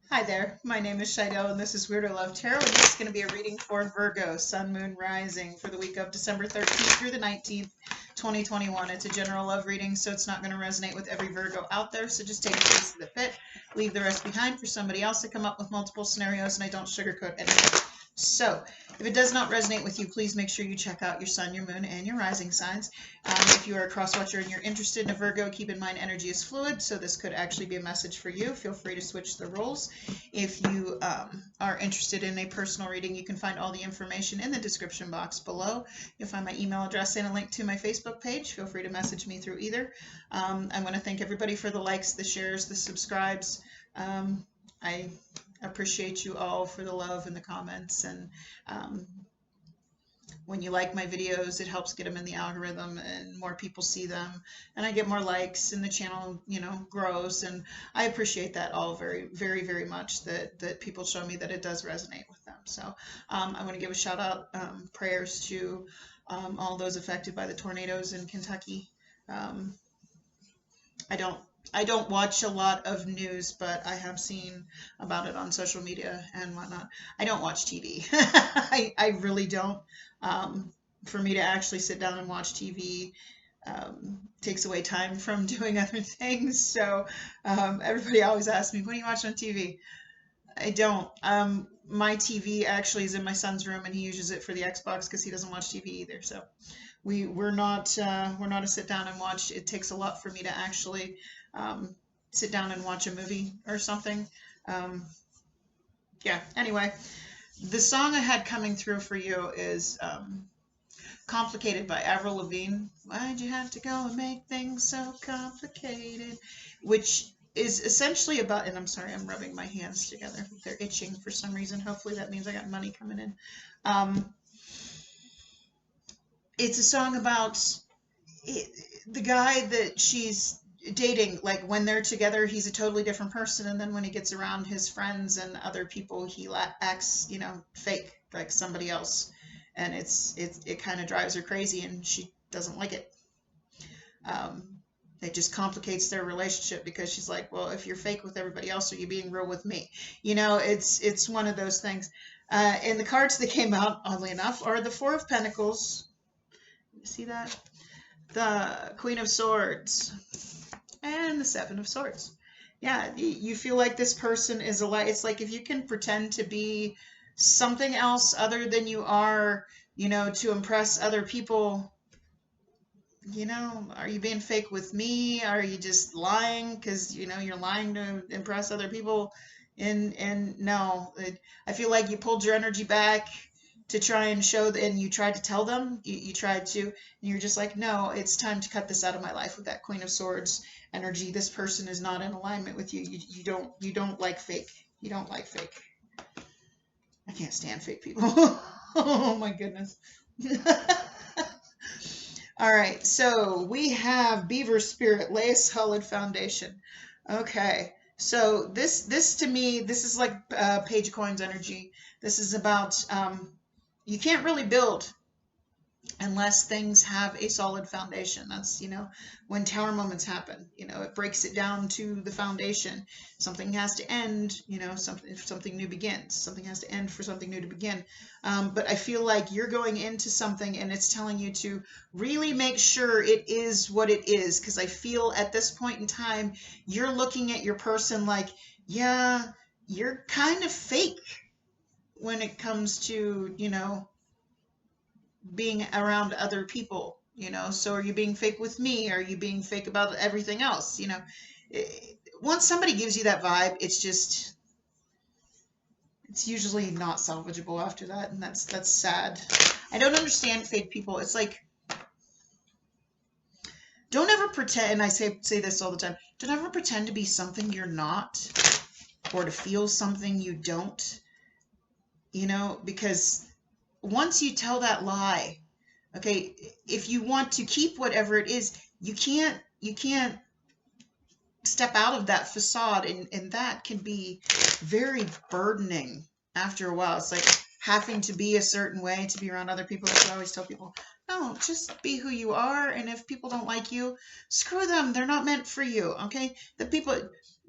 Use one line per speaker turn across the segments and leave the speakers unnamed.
Hi there, my name is Shidell and this is Weirdo Love Tarot, and this is going to be a reading for Virgo, Sun, Moon, Rising for the week of December 13th through the 19th, 2021. It's a general love reading, so it's not going to resonate with every Virgo out there, so just take a piece of the fit, leave the rest behind for somebody else to come up with multiple scenarios, and I don't sugarcoat anything. So, if it does not resonate with you, please make sure you check out your sun, your moon, and your rising signs. If you are a cross-watcher and you're interested in a Virgo, keep in mind energy is fluid, so this could actually be a message for you. Feel free to switch the roles. If you are interested in a personal reading, you can find all the information in the description box below. You'll find my email address and a link to my Facebook page. Feel free to message me through either. I want to thank everybody for the likes, the shares, the subscribes. I appreciate you all for the love and the comments, and when you like my videos, it helps get them in the algorithm and more people see them, and I get more likes and the channel, grows, and I appreciate that all very, very, very much, that people show me that it does resonate with them. So I want to give a shout out, prayers to all those affected by the tornadoes in Kentucky. I don't watch a lot of news, but I have seen about it on social media and whatnot. I don't watch TV. I really don't. For me to actually sit down and watch TV takes away time from doing other things. So everybody always asks me, what do you watch on TV? I don't. My TV actually is in my son's room, and he uses it for the Xbox because he doesn't watch TV either. So we're not a sit down and watch. It takes a lot for me to actually sit down and watch a movie or something. Yeah. Anyway, the song I had coming through for you is "Complicated" by Avril Lavigne. Why'd you have to go and make things so complicated? Which is essentially about, and I'm sorry, I'm rubbing my hands together. They're itching for some reason. Hopefully that means I got money coming in. It's a song about the guy that she's dating. Like, when they're together, he's a totally different person, and then when he gets around his friends and other people, he acts, fake, like somebody else, and it kind of drives her crazy, and she doesn't like it. It just complicates their relationship because she's like, well, if you're fake with everybody else, are you being real with me? It's one of those things. And the cards that came out, oddly enough, are the Four of Pentacles. You see that? The Queen of Swords and the Seven of Swords. Yeah, you feel like this person is it's like, if you can pretend to be something else other than you are, to impress other people, are you being fake with me? Are you just lying because, you're lying to impress other people? And no, I feel like you pulled your energy back to try and show, and you tried to tell them, you tried to, and you're just like, no, it's time to cut this out of my life with that Queen of Swords energy. This person is not in alignment with you. You don't like fake. You don't like fake. I can't stand fake people. Oh my goodness. All right, so we have Beaver Spirit, lay a solid foundation. Okay, so this to me, this is like Page of Coins energy. This is about you can't really build unless things have a solid foundation. That's, when tower moments happen, it breaks it down to the foundation. Something has to end, something new begins. Something has to end for something new to begin. But I feel like you're going into something and it's telling you to really make sure it is what it is. Because I feel at this point in time, you're looking at your person like, yeah, you're kind of fake when it comes to, being around other people, so are you being fake with me? Are you being fake about everything else? Once somebody gives you that vibe, it's usually not salvageable after that, and that's sad. I don't understand fake people. It's like, don't ever pretend, and I say this all the time, don't ever pretend to be something you're not, or to feel something you don't, because once you tell that lie, okay, if you want to keep whatever it is, you can't step out of that facade, and that can be very burdening after a while. It's like having to be a certain way to be around other people. That's what I always tell people. No, just be who you are. And if people don't like you, screw them. They're not meant for you. Okay. The people,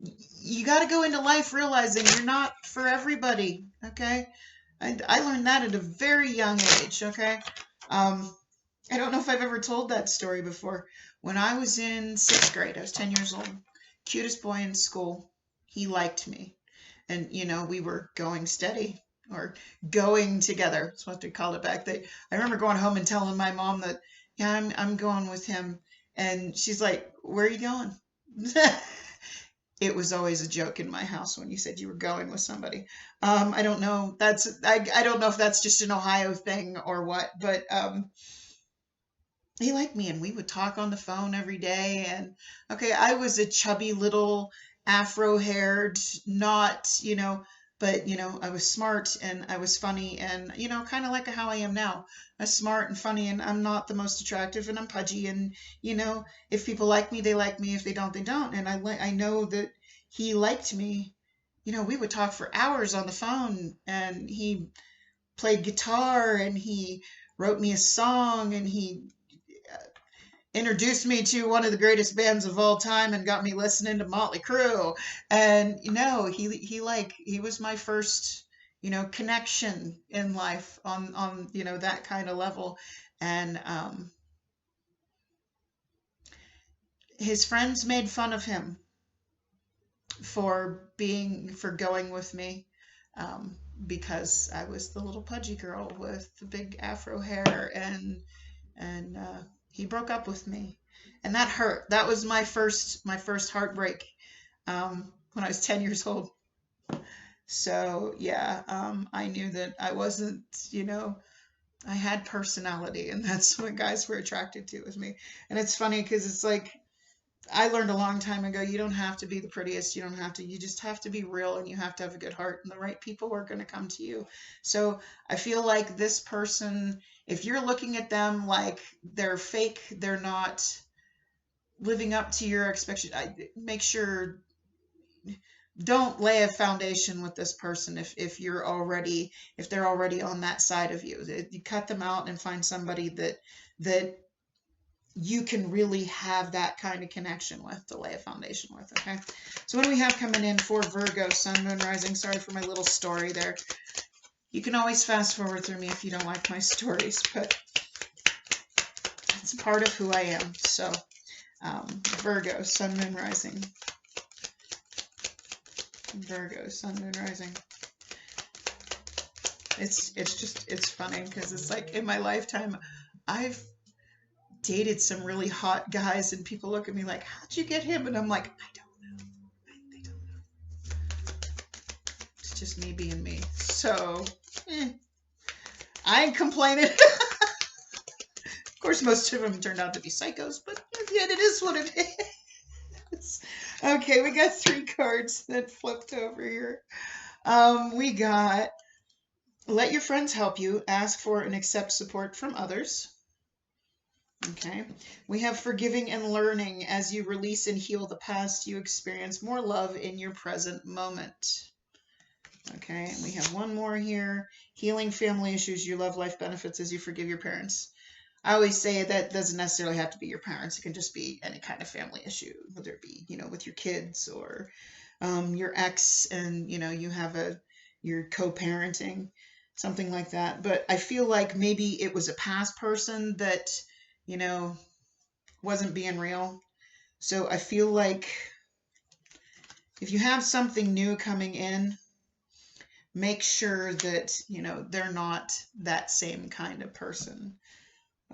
you got to go into life realizing you're not for everybody. Okay. I learned that at a very young age. Okay. I don't know if I've ever told that story before. When I was in 6th grade, I was 10 years old, cutest boy in school. He liked me. And, we were going steady or going together. That's what they called it back then. I remember going home and telling my mom that, yeah, I'm going with him. And she's like, where are you going? It was always a joke in my house when you said you were going with somebody. I don't know. I don't know if that's just an Ohio thing or what, but he liked me and we would talk on the phone every day. And okay, I was a chubby little afro-haired, not, but I was smart and I was funny and, kind of like how I am now. I'm smart and funny and I'm not the most attractive and I'm pudgy and, if people like me, they like me. If they don't, they don't. And I know that he liked me. We would talk for hours on the phone and he played guitar and he wrote me a song and he introduced me to one of the greatest bands of all time and got me listening to Motley Crue. And he was my first, connection in life on that kind of level. And his friends made fun of him for going with me, because I was the little pudgy girl with the big afro hair, and he broke up with me, and that hurt. That was my first heartbreak, when I was 10 years old. So yeah, I knew that I wasn't, I had personality, and that's what guys were attracted to with me. And it's funny because it's like, I learned a long time ago, you don't have to be the prettiest. You just have to be real, and you have to have a good heart, and the right people are going to come to you. So I feel like this person, if you're looking at them like they're fake, they're not living up to your expectation, make sure, don't lay a foundation with this person if they're already on that side of you. You cut them out and find somebody that you can really have that kind of connection with, to lay a foundation with. Okay, so what do we have coming in for Virgo, Sun, Moon, Rising? Sorry for my little story there. You can always fast forward through me if you don't like my stories, but it's part of who I am. So Virgo, Sun, Moon, Rising. Virgo, Sun, Moon, Rising. It's funny because it's like, in my lifetime, I've dated some really hot guys and people look at me like, how'd you get him? And I'm like, I don't know. I don't know. It's just me being me. So I ain't complaining. Of course, most of them turned out to be psychos, but yet it is what it is. Okay, we got 3 cards that flipped over here. We got, let your friends help you, ask for and accept support from others. Okay, we have forgiving and learning. As you release and heal the past, you experience more love in your present moment. Okay, and we have one more here. Healing family issues, your love life benefits as you forgive your parents. I always say that doesn't necessarily have to be your parents. It can just be any kind of family issue, whether it be, with your kids or your ex, and, you have you're co-parenting, something like that. But I feel like maybe it was a past person that, wasn't being real. So I feel like if you have something new coming in, make sure that, they're not that same kind of person.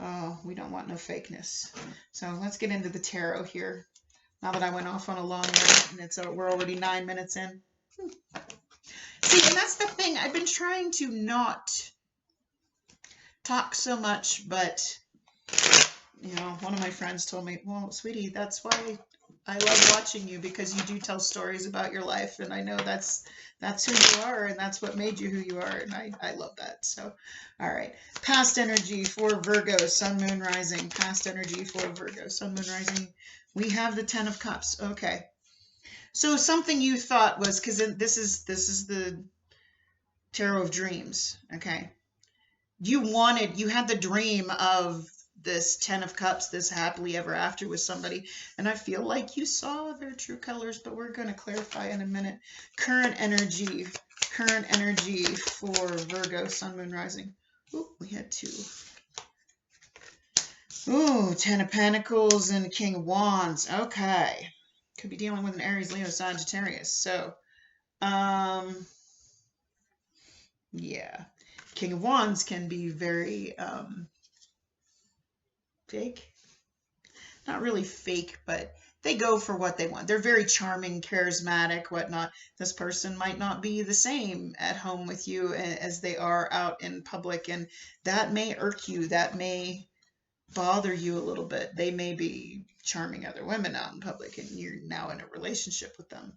Oh, we don't want no fakeness. So let's get into the tarot here. Now that I went off on a long rant, and we're already 9 minutes in. See, and that's the thing. I've been trying to not talk so much, but one of my friends told me, well, sweetie, that's why I love watching you, because you do tell stories about your life, and I know that's who you are, and that's what made you who you are, and I love that. So, all right. Past energy for Virgo, Sun, Moon, Rising. Past energy for Virgo, Sun, Moon, Rising. We have the 10 of Cups. Okay. So something you thought was, because this is the Tarot of Dreams, okay? You had the dream of this 10 of Cups, this happily ever after with somebody. And I feel like you saw their true colors, but we're going to clarify in a minute. Current energy for Virgo, Sun, Moon, Rising. Ooh, we had 2. Ooh, 10 of Pentacles and King of Wands. Okay. Could be dealing with an Aries, Leo, Sagittarius. So, yeah. King of Wands can be very fake. Not really fake, but they go for what they want. They're very charming, charismatic, whatnot. This person might not be the same at home with you as they are out in public, and that may irk you. That may bother you a little bit. They may be charming other women out in public, and you're now in a relationship with them.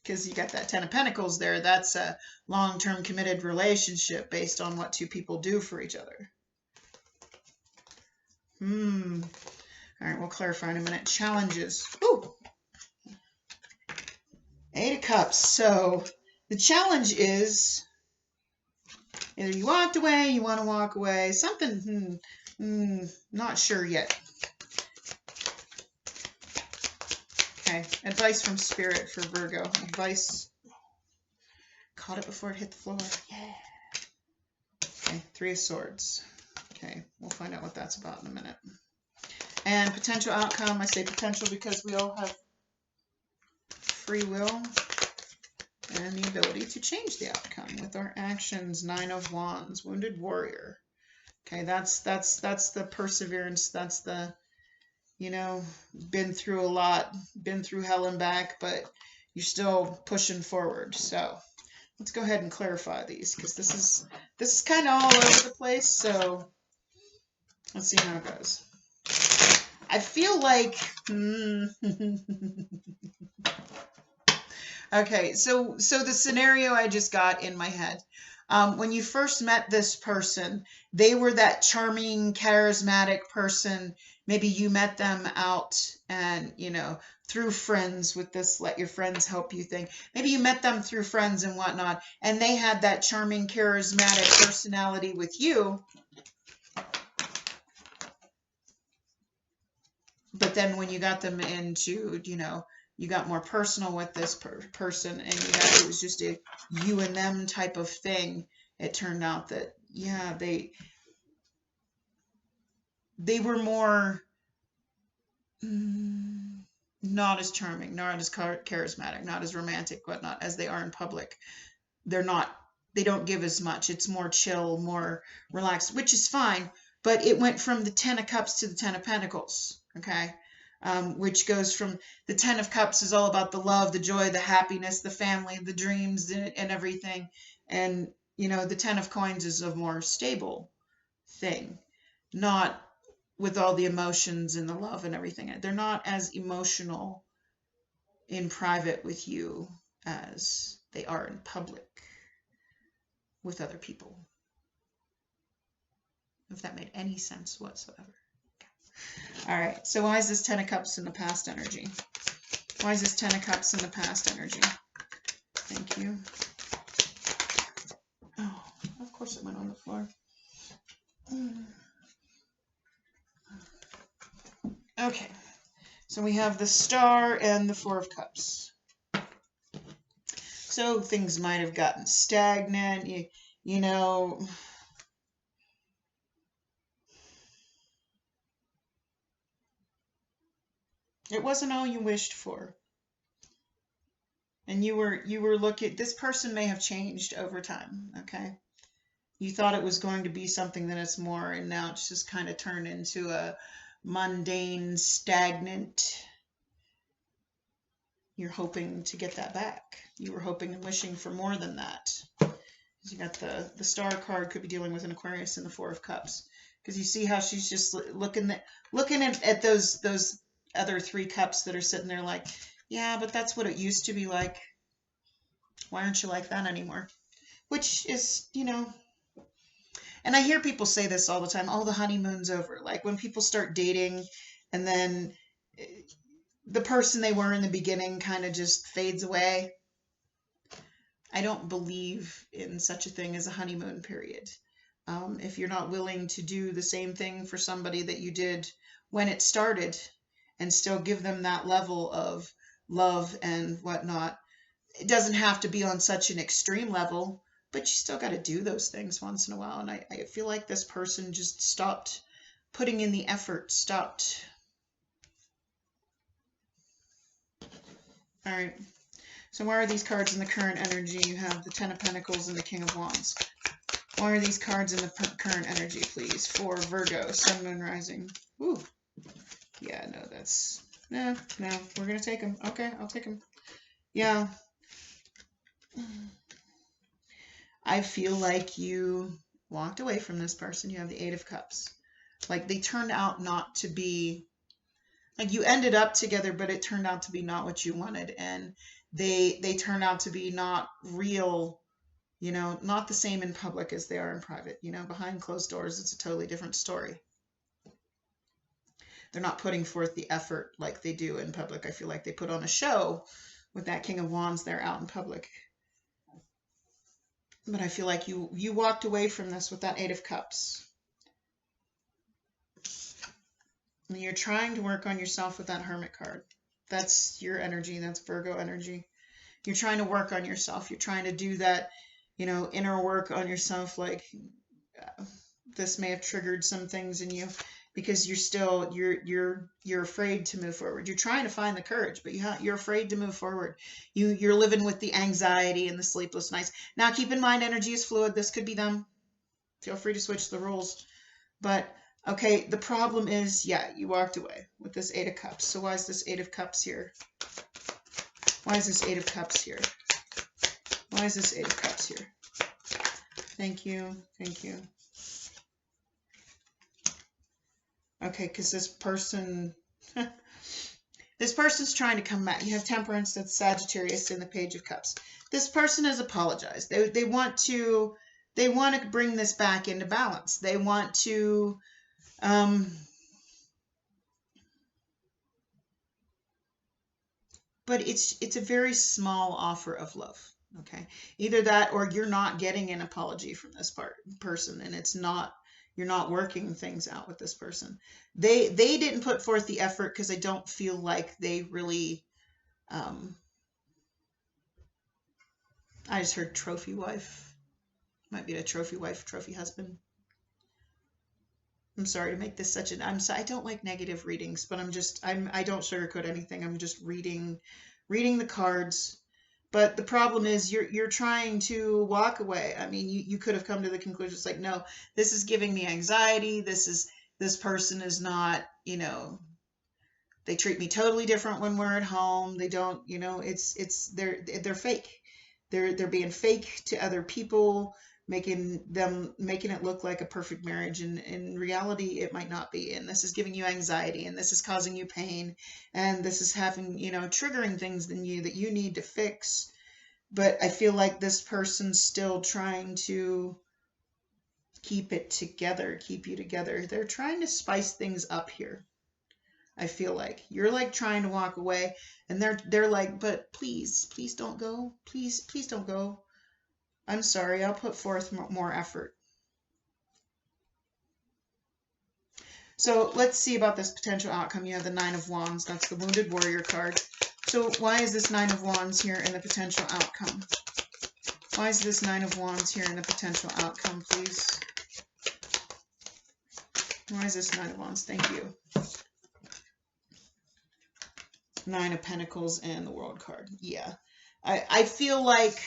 Because you got that 10 of Pentacles there. That's a long-term committed relationship based on what 2 people do for each other. All right, we'll clarify in a minute. Challenges. Ooh. 8 of Cups. So the challenge is either you walked away, you want to walk away, something, not sure yet. Okay, advice from Spirit for Virgo. Advice. Caught it before it hit the floor. Yeah. Okay, 3 of Swords. Okay, we'll find out what that's about in a minute. And potential outcome, I say potential because we all have free will and the ability to change the outcome with our actions. 9 of Wands, Wounded Warrior. Okay, that's the perseverance. That's the, been through a lot, been through hell and back, but you're still pushing forward. So let's go ahead and clarify these because this is kind of all over the place. So let's see how it goes. I feel like, okay, so the scenario I just got in my head, when you first met this person, they were that charming, charismatic person. Maybe you met them out and, through friends with this let your friends help you thing. Maybe you met them through friends and whatnot, and they had that charming, charismatic personality with you. But then when you got them into, you got more personal with this person, and it was just a you and them type of thing. It turned out that, yeah, they were more not as charming, not as charismatic, not as romantic, whatnot, as they are in public. They don't give as much. It's more chill, more relaxed, which is fine. But it went from the 10 of Cups to the 10 of Pentacles, okay? Which goes from the 10 of Cups is all about the love, the joy, the happiness, the family, the dreams, and everything. And, the 10 of Coins is a more stable thing, not with all the emotions and the love and everything. They're not as emotional in private with you as they are in public with other people. If that made any sense whatsoever. Okay. All right, so why is this 10 of Cups in the past energy? Why is this 10 of Cups in the past energy? Thank you. Oh, of course it went on the floor. Okay, so we have the Star and the 4 of Cups. So things might have gotten stagnant, you know. It wasn't all you wished for. And you were looking, this person may have changed over time, okay? You thought it was going to be something that it's more, and now it's just kind of turned into a mundane, stagnant. You're hoping to get that back. You were hoping and wishing for more than that. You got the Star card, could be dealing with an Aquarius and the 4 of Cups. Because you see how she's just looking at those other 3 cups that are sitting there like, yeah, but that's what it used to be like. Why aren't you like that anymore? Which is, and I hear people say this all the time, oh, the honeymoon's over. Like when people start dating and then the person they were in the beginning kind of just fades away. I don't believe in such a thing as a honeymoon period. If you're not willing to do the same thing for somebody that you did when it started and still give them that level of love and whatnot, it doesn't have to be on such an extreme level, but you still got to do those things once in a while. And I feel like this person just stopped putting in the effort, stopped. All right. So why are these cards in the current energy? You have the Ten of Pentacles and the King of Wands. Why are these cards in the current energy, please? For Virgo, Sun, Moon, Rising. Ooh. Yeah, no, that's... No, we're going to take them. Okay, I'll take them. Yeah. I feel like you walked away from this person. You have the Eight of Cups. Like, they turned out not to be... Like, you ended up together, but it turned out to be not what you wanted. And they turned out to be not real... You know, not the same in public as they are in private. You know, behind closed doors, it's a totally different story. They're not putting forth the effort like they do in public. I feel like they put on a show with that King of Wands there out in public. But I feel like you walked away from this with that Eight of Cups. And you're trying to work on yourself with that Hermit card. That's your energy. That's Virgo energy. You're trying to work on yourself. You're trying to do that, you know, inner work on yourself. Like, this may have triggered some things in you because you're still, you're afraid to move forward. You're trying to find the courage, but you're afraid to move forward. You're living with the anxiety and the sleepless nights. Now, keep in mind, energy is fluid. This could be them. Feel free to switch the rules. But, okay, the problem is, yeah, you walked away with this Eight of Cups. So why is this Eight of Cups here? Why is this Eight of Cups here? Why is this Eight of Cups here? Thank you. Thank you. Okay, because this person... this person's trying to come back. You have Temperance, that's Sagittarius, in the Page of Cups. This person has apologized. They want to bring this back into balance. They want to... but it's a very small offer of love. Okay, either that or you're not getting an apology from this person, and it's not, you're not working things out with this person. They didn't put forth the effort because I don't feel like they really. I just heard trophy wife. Might be a trophy wife, trophy husband. I'm sorry to make this such an. I don't like negative readings, but I don't sugarcoat anything. I'm just reading the cards. But the problem is you're trying to walk away. I mean, you could have come to the conclusion, it's like, no, this is giving me anxiety. This person is not, you know, they treat me totally different when we're at home. They don't, you know, they're fake. They're being fake to other people, making it look like a perfect marriage, and in reality it might not be. And this is giving you anxiety, and this is causing you pain, and this is having, you know, triggering things in you that you need to fix. But I feel like this person's still trying to keep it together, keep you together. They're trying to spice things up here. I feel like you're like trying to walk away, and they're like, but please don't go. Please don't go. I'm sorry, I'll put forth more effort. So let's see about this potential outcome. You have the Nine of Wands. That's the Wounded Warrior card. So why is this Nine of Wands here in the potential outcome? Why is this Nine of Wands here in the potential outcome, please? Why is this Nine of Wands? Thank you. Nine of Pentacles and the World card. Yeah. I feel like,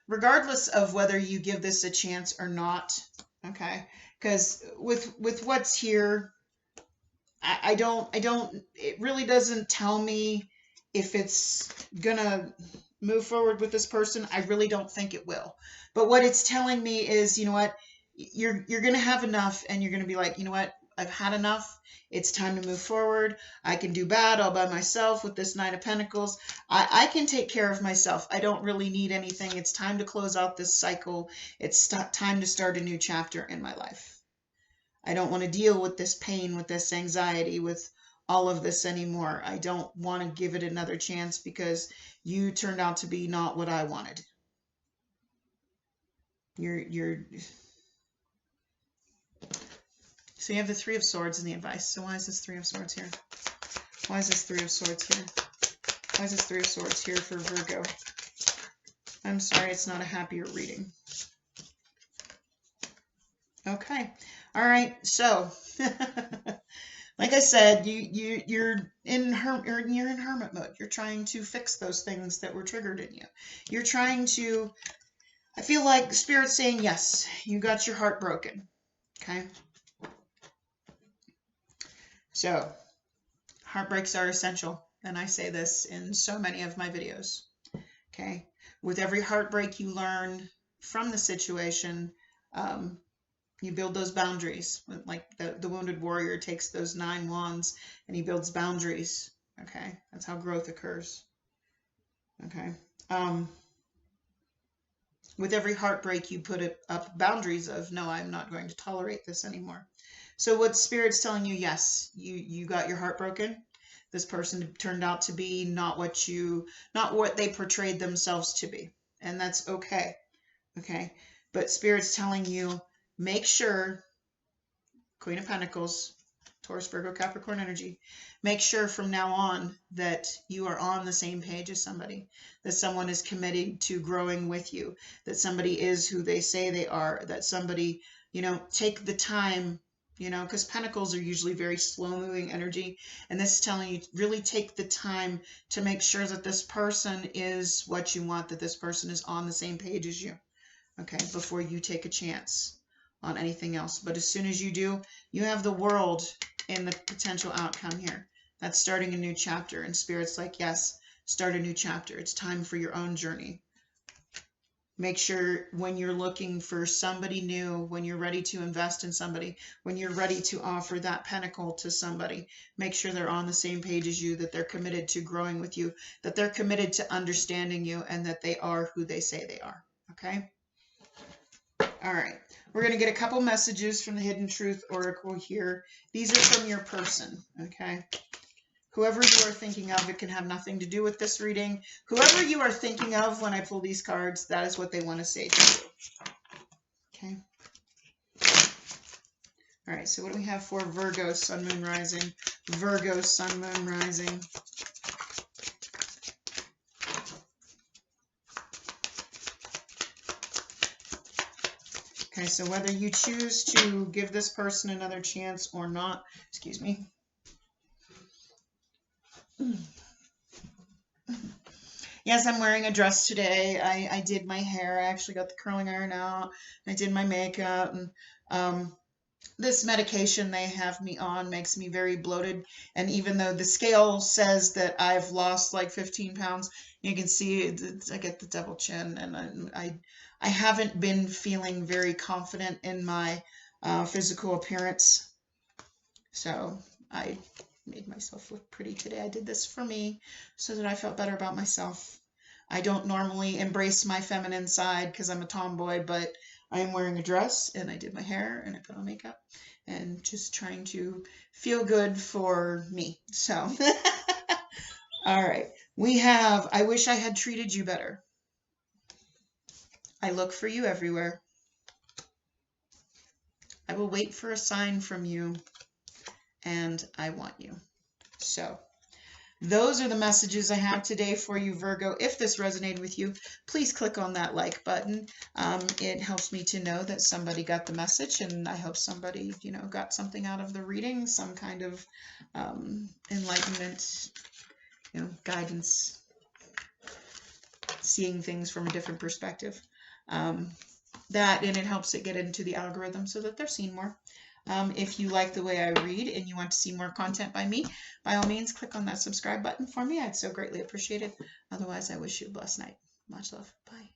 regardless of whether you give this a chance or not, okay, because with what's here, I don't, it really doesn't tell me if it's gonna move forward with this person. I really don't think it will. But what it's telling me is, you know what, you're gonna have enough, and you're gonna be like, you know what, I've had enough. It's time to move forward. I can do bad all by myself with this Nine of Pentacles. I can take care of myself. I don't really need anything. It's time to close out this cycle. It's time to start a new chapter in my life. I don't want to deal with this pain, with this anxiety, with all of this anymore. I don't want to give it another chance because you turned out to be not what I wanted. So you have the Three of Swords in the advice. So why is this Three of Swords here? Why is this Three of Swords here? Why is this Three of Swords here for Virgo? I'm sorry, it's not a happier reading. Okay. All right. So, like I said, you're in hermit mode. You're trying to fix those things that were triggered in you. You're trying to, I feel like Spirit's saying, yes, you got your heart broken. Okay. So, heartbreaks are essential. And I say this in so many of my videos. Okay. With every heartbreak you learn from the situation, you build those boundaries. Like the wounded warrior takes those 9 wands and he builds boundaries. Okay. That's how growth occurs. Okay. With every heartbreak, you put up boundaries of, no, I'm not going to tolerate this anymore. So what Spirit's telling you, yes, you got your heart broken. This person turned out to be not what they portrayed themselves to be. And that's okay. Okay. But Spirit's telling you, make sure, Queen of Pentacles, Taurus, Virgo, Capricorn energy, make sure from now on that you are on the same page as somebody, that someone is committed to growing with you, that somebody is who they say they are, that somebody, take the time, because Pentacles are usually very slow-moving energy, and this is telling you, really take the time to make sure that this person is what you want, that this person is on the same page as you, okay, before you take a chance on anything else. But as soon as you do, you have the world in the potential outcome here. That's starting a new chapter. And Spirit's like, yes, start a new chapter. It's time for your own journey. Make sure when you're looking for somebody new, when you're ready to invest in somebody, when you're ready to offer that pentacle to somebody, make sure they're on the same page as you, that they're committed to growing with you, that they're committed to understanding you, and that they are who they say they are. Okay? All right. We're going to get a couple messages from the Hidden Truth Oracle here. These are from your person, okay? Whoever you are thinking of, it can have nothing to do with this reading. Whoever you are thinking of when I pull these cards, that is what they want to say to you. Okay? All right, so what do we have for Virgo, Sun, Moon, Rising? Virgo, Sun, Moon, Rising. Okay, so whether you choose to give this person another chance or not, excuse me. Yes, I'm wearing a dress today. I did my hair. I actually got the curling iron out. I did my makeup. And this medication they have me on makes me very bloated. And even though the scale says that I've lost like 15 pounds, you can see I get the double chin. And I haven't been feeling very confident in my physical appearance. So I made myself look pretty today. I did this for me so that I felt better about myself. I don't normally embrace my feminine side because I'm a tomboy, but I am wearing a dress and I did my hair and I put on makeup and just trying to feel good for me. So, all right. We have, I wish I had treated you better. I look for you everywhere. I will wait for a sign from you, and I want you. So, those are the messages I have today for you, Virgo. If this resonated with you, please click on that like button. It helps me to know that somebody got the message, and I hope somebody, got something out of the reading, some kind of enlightenment, guidance, seeing things from a different perspective. And it helps it get into the algorithm so that they're seen more. If you like the way I read and you want to see more content by me, by all means, click on that subscribe button for me. I'd so greatly appreciate it. Otherwise, I wish you a blessed night. Much love. Bye.